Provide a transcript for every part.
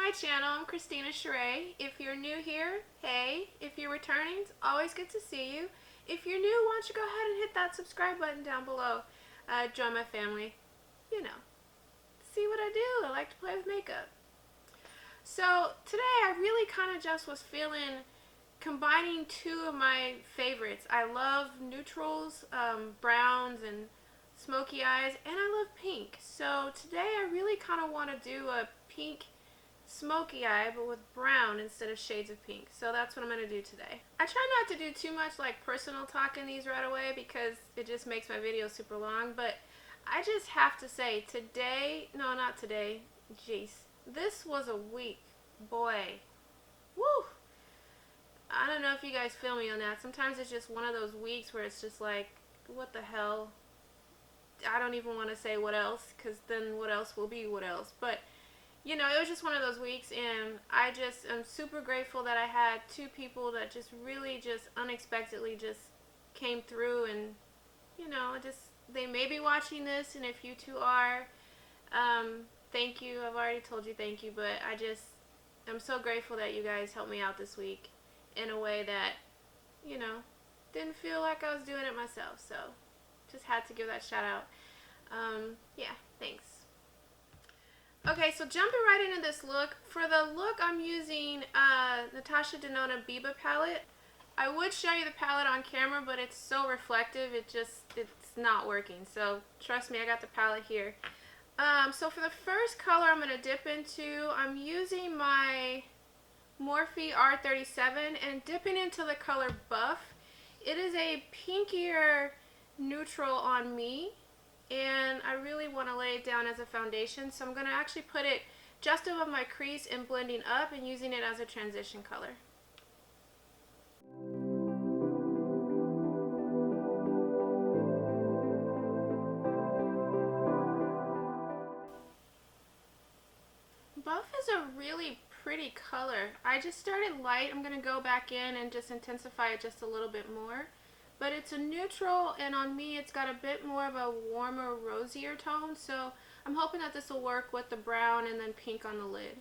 my channel. I'm Christina Sheree. If you're new here, hey. If you're returning, it's always good to see you. If you're new, why don't you go ahead and hit that subscribe button down below. Join my family. You know, see what I do. I like to play with makeup. So today I really kind of just was feeling combining two of my favorites. I love neutrals, browns and smoky eyes, and I love pink. So today I really kind of want to do a pink smoky eye, but with brown instead of shades of pink. So that's what I'm going to do today. I try not to do too much like personal talk in these right away because it just makes my video super long, but I just have to say today, no, not today, jeez, this was a week, boy, woo. I don't know if you guys feel me on that. Sometimes it's just one of those weeks where it's just like, what the hell? I don't even want to say what else, because then what else will be what else. But, you know, it was just one of those weeks, and I just am super grateful that I had two people that just really just unexpectedly just came through, and, you know, just, they may be watching this, and if you two are, thank you. I've already told you thank you, but I'm so grateful that you guys helped me out this week in a way that, you know, didn't feel like I was doing it myself, so just had to give that shout out. Yeah, thanks. Okay, so jumping right into this look. For the look, I'm using Natasha Denona Biba palette. I would show you the palette on camera, but it's so reflective, it's not working. So trust me, I got the palette here. So for the first color I'm going to dip into, I'm using my Morphe R37 and dipping into the color Buff. It is a pinkier neutral on me, and I really want to lay it down as a foundation, so I'm going to actually put it just above my crease and blending up and using it as a transition color. Buff is a really pretty color. I just started light. I'm going to go back in and just intensify it just a little bit more. But it's a neutral, and on me it's got a bit more of a warmer, rosier tone, so I'm hoping that this will work with the brown and then pink on the lid.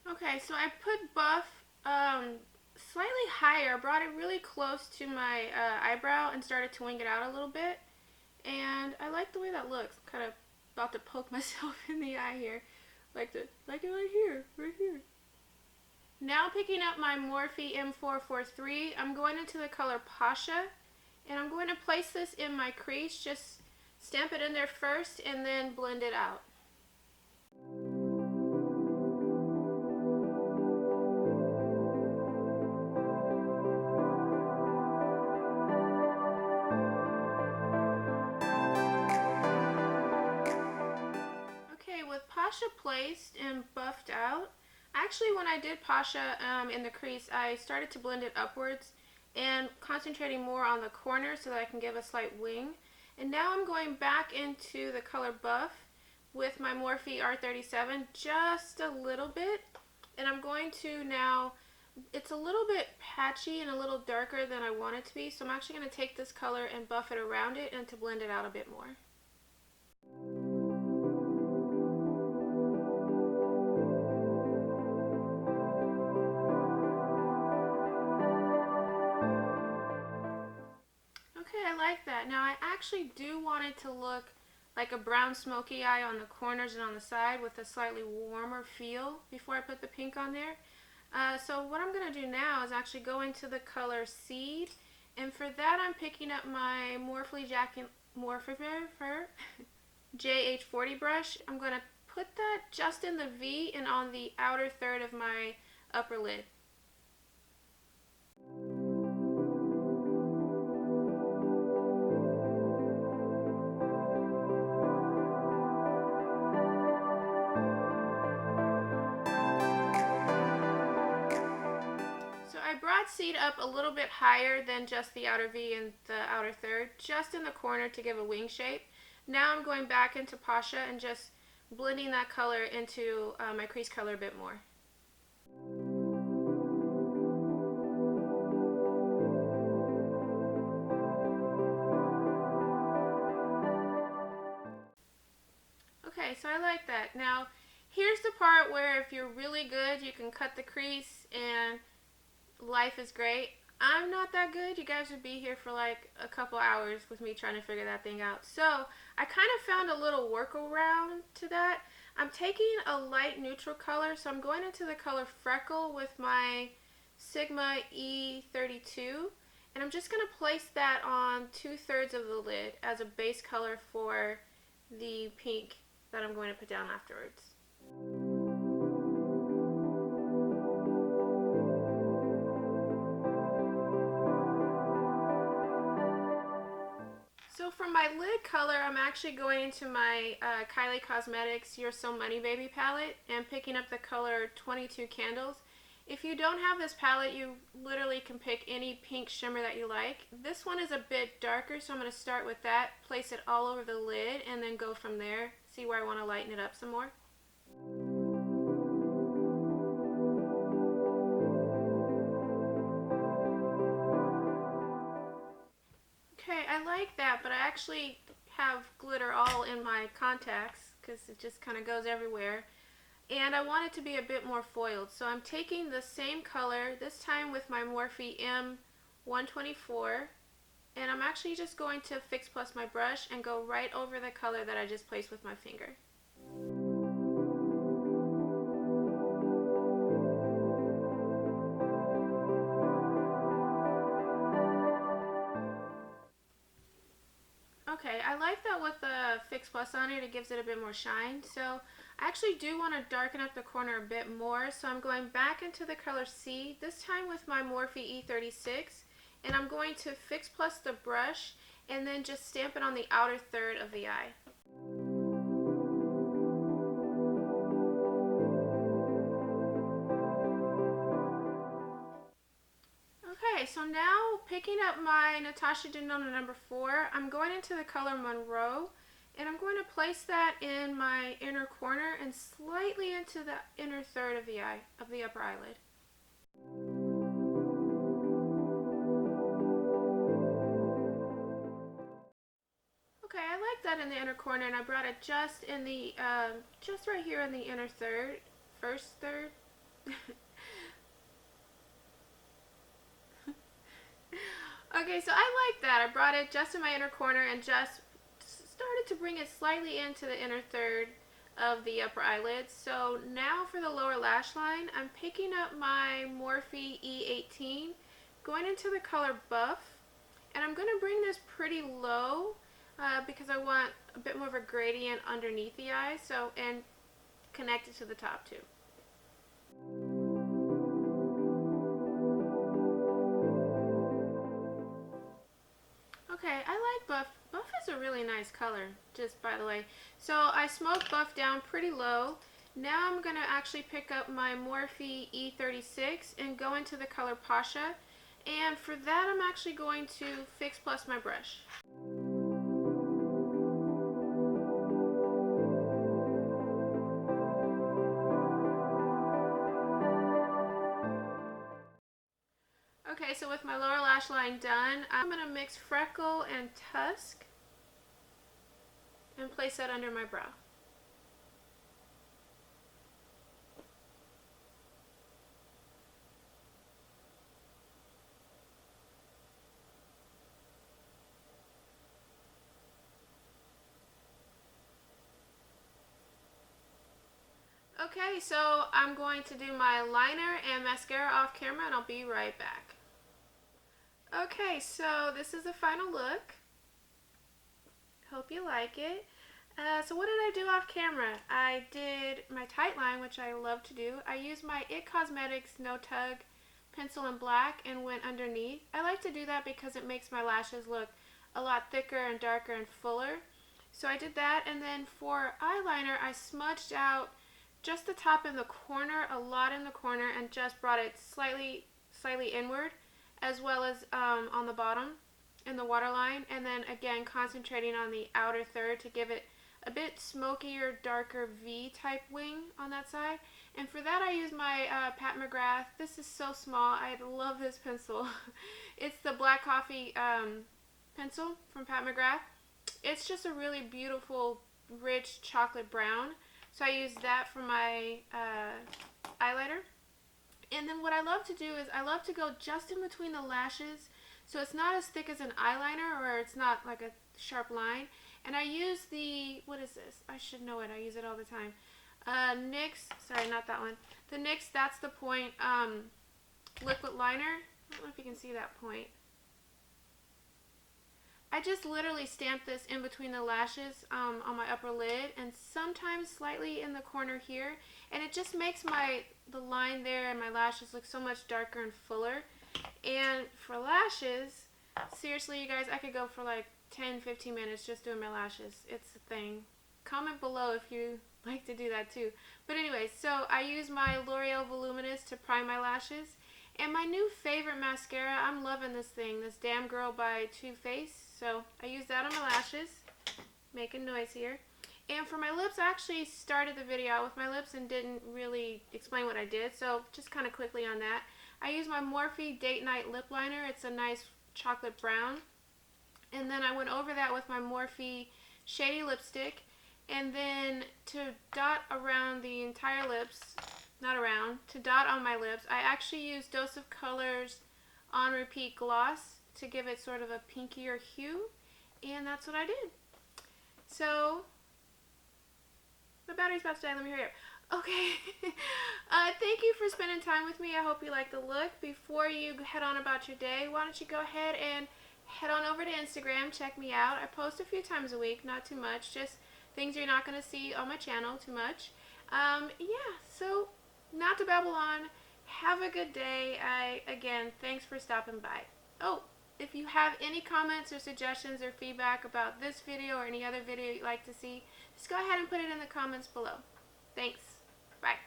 Okay, so I put Buff slightly higher, brought it really close to my eyebrow and started to wing it out a little bit, and I like the way that looks. I'm kind of about to poke myself in the eye here, like it right here. Now picking up my Morphe M443, I'm going into the color Pasha, and I'm going to place this in my crease, just stamp it in there first and then blend it out. Pasha placed and buffed out. Actually, when I did Pasha in the crease, I started to blend it upwards and concentrating more on the corner so that I can give a slight wing. And now I'm going back into the color Buff with my Morphe R37 just a little bit. And I'm going to now, it's a little bit patchy and a little darker than I want it to be, so I'm actually going to take this color and buff it around it and to blend it out a bit more. I like that. Now I actually do want it to look like a brown smoky eye on the corners and on the side with a slightly warmer feel before I put the pink on there. So what I'm going to do now is actually go into the color Seed, and for that I'm picking up my Morphe JH40 brush. I'm going to put that just in the V and on the outer third of my upper lid. I brought Seed up a little bit higher than just the outer V and the outer third, just in the corner to give a wing shape. Now I'm going back into Pasha and just blending that color into my crease color a bit more. Okay, so I like that. Now, here's the part where if you're really good, you can cut the crease and life is great. I'm not that good. You guys would be here for like a couple hours with me trying to figure that thing out. So I kind of found a little workaround to that. I'm taking a light neutral color, so I'm going into the color Freckle with my Sigma E32, and I'm just going to place that on 2/3 of the lid as a base color for the pink that I'm going to put down afterwards. So for my lid color, I'm actually going into my Kylie Cosmetics You're So Money Baby palette and picking up the color 22 Candles. If you don't have this palette, you literally can pick any pink shimmer that you like. This one is a bit darker, so I'm going to start with that, place it all over the lid, and then go from there. See where I want to lighten it up some more. Okay, I like that, but I actually have glitter all in my contacts because it just kind of goes everywhere. And I want it to be a bit more foiled. So I'm taking the same color, this time with my Morphe M124, and I'm actually just going to Fix Plus my brush and go right over the color that I just placed with my finger. Okay, I like that with the Fix Plus on it, it gives it a bit more shine. So I actually do want to darken up the corner a bit more, so I'm going back into the color C, this time with my Morphe E36, and I'm going to Fix Plus the brush and then just stamp it on the outer third of the eye. Okay, so now picking up my Natasha Denona number 4, I'm going into the color Monroe, and I'm going to place that in my inner corner and slightly into the inner third of the eye, of the upper eyelid. Okay, I like that in the inner corner, and I brought it just in the, just right here in the inner third, first third. Okay, so I like that. I brought it just in my inner corner and just started to bring it slightly into the inner third of the upper eyelid. So now for the lower lash line, I'm picking up my Morphe E18, going into the color Buff, and I'm going to bring this pretty low because I want a bit more of a gradient underneath the eye, so and connect it to the top too. Okay, I like Buff. Buff is a really nice color, just by the way. So I smoked Buff down pretty low. Now I'm going to actually pick up my Morphe E36 and go into the color Pasha. And for that, I'm actually going to Fix Plus my brush. Okay, so with my lower lash line done, I'm going to mix Freckle and Tusk and place that under my brow. Okay, so I'm going to do my liner and mascara off camera, and I'll be right back. Okay, so this is the final look. Hope you like it. So what did I do off camera? I did my tight line, which I love to do. I used my IT Cosmetics No Tug pencil in black and went underneath. I like to do that because it makes my lashes look a lot thicker and darker and fuller. So I did that, and then for eyeliner, I smudged out just the top in the corner, a lot in the corner, and just brought it slightly inward, as well as on the bottom in the waterline, and then again concentrating on the outer third to give it a bit smokier, darker V type wing on that side. And for that I use my Pat McGrath. This is so small. I love this pencil. It's the Black Coffee pencil from Pat McGrath. It's just a really beautiful, rich chocolate brown. So I use that for my eyeliner. And then what I love to do is I love to go just in between the lashes, so it's not as thick as an eyeliner, or it's not like a sharp line. And I use the, what is this? I should know it. I use it all the time. NYX, sorry, not that one. The NYX That's the Point liquid liner. I don't know if you can see that point. I just literally stamp this in between the lashes on my upper lid, and sometimes slightly in the corner here, and it just makes the line there and my lashes look so much darker and fuller. And for lashes, seriously you guys, I could go for like 10-15 minutes just doing my lashes. It's a thing. Comment below if you like to do that too. But anyway, so I use my L'Oreal Voluminous to prime my lashes. And my new favorite mascara, I'm loving this thing, this Damn Girl by Too Faced. So I use that on my lashes, making noise here. And for my lips, I actually started the video out with my lips and didn't really explain what I did. So just kind of quickly on that. I use my Morphe Date Night Lip Liner. It's a nice chocolate brown. And then I went over that with my Morphe Shady Lipstick. And then to dot around the entire lips, not around, to dot on my lips, I actually used Dose of Colors On Repeat Gloss to give it sort of a pinkier hue, and that's what I did. So, my battery's about to die, let me hurry up. Okay, thank you for spending time with me. I hope you like the look. Before you head on about your day, why don't you go ahead and head on over to Instagram, check me out. I post a few times a week, not too much, just things you're not going to see on my channel too much. Yeah, so not to babble on, have a good day. Again, thanks for stopping by. Oh, if you have any comments or suggestions or feedback about this video or any other video you'd like to see, just go ahead and put it in the comments below. Thanks. Bye.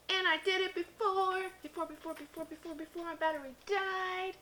And I did it before my battery died.